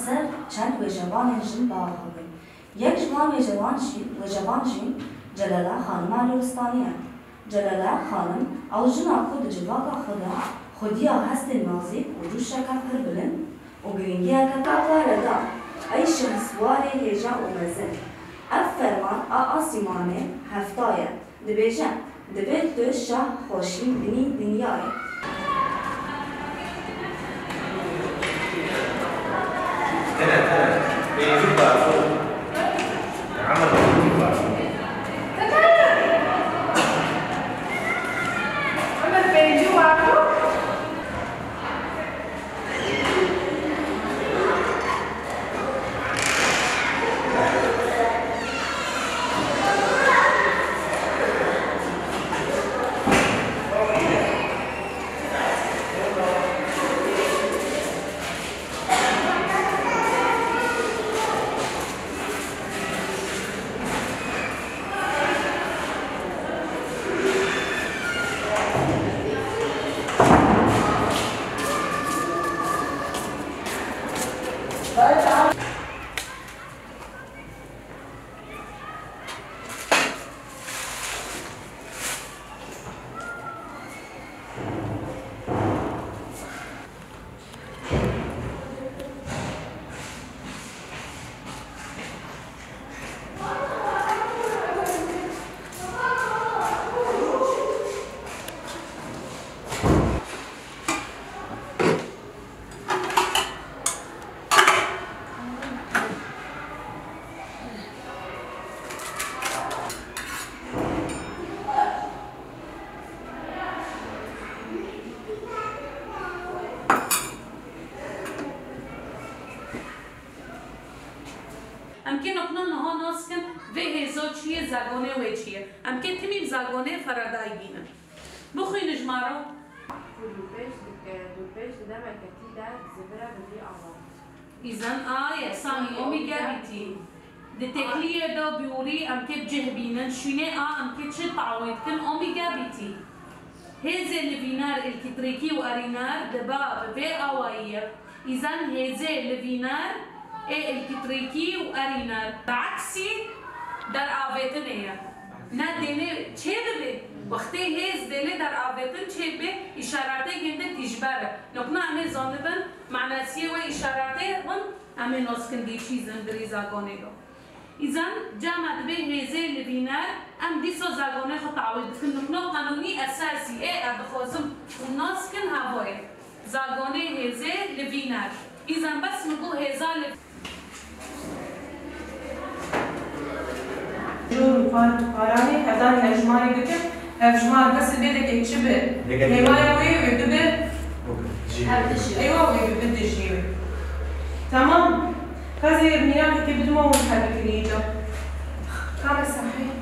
سر چند وجوان جن باخوی یک جوان وجوان جن جلاله خانم علوستانیه جلاله خانم اوجنا خود جواقا خودیا هست نازک و روش کفر بلند و گرینگی کتاقا ردا ای شخصواری هیجا و مزن اف فرمان آسیمانه هفتایه دبیجن دبیت دو شاه خوشی بنی دنیای امکن اکنون نها ناس کن و هزا چیه زگانه و چیه امکن تمیم زگانه فرادای بینن بخوی نجمارا دوپش دم کتی در زبره بدی آوام ایزن آیه سامی اومی گبیتی ده تکلیه دا بیوری امکن بجه بینن شونه امکن چه تعوید کن اومی گبیتی هزه لوینار الکتریکی و ارینار دبا به آوائیه ایزن هزه لوینار الکتریکی و ارینار بعکسی در آویتنه نه دینه چه بده وقتی هیز دلی در آویتن چه به اشاراته گنده تجبره نکنه همه زانبن معناسیه و اشاراته ون همه ناسکندی چیزن بری زاگانه دو ایزان جامعه به هیزه لبینار ام دیسو زاگانه خود تعوید کن نکنه قانونی اساسی ادخوزم و ناسکن هوای زاگانه هیزه لبینار ایزان بس نگو هیزه لبینار جور فارانی هزار هجماری بکن هجمار بس بیده که چی به هیوای وی بده ایوه وی بده جیوه تمام کسی میاد که بدون ما منتبه کنی اینجا كان صحيح.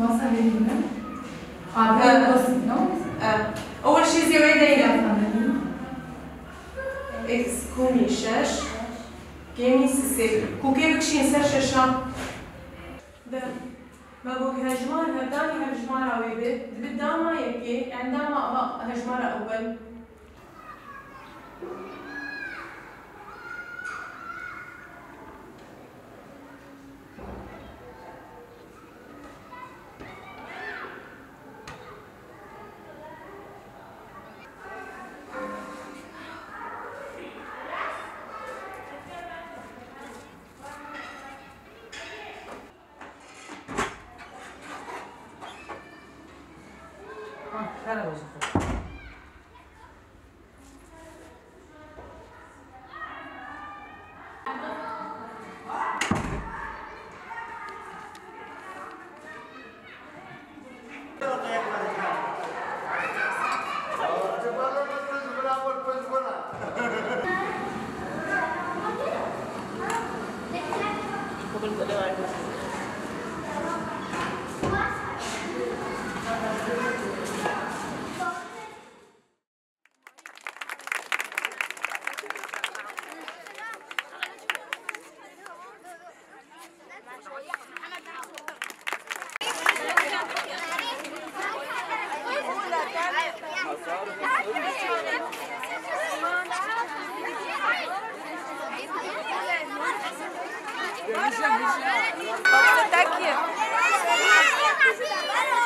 Masa verilme. Abi basit, no? أول شيء زاوية دايرة. إكس كومي شش كيمي سيسي كوكي بكشين سر ششة. ده ما بوك هجمار هداني هجمار عويبة بداما يكي عندما هجمار أول. Thank you.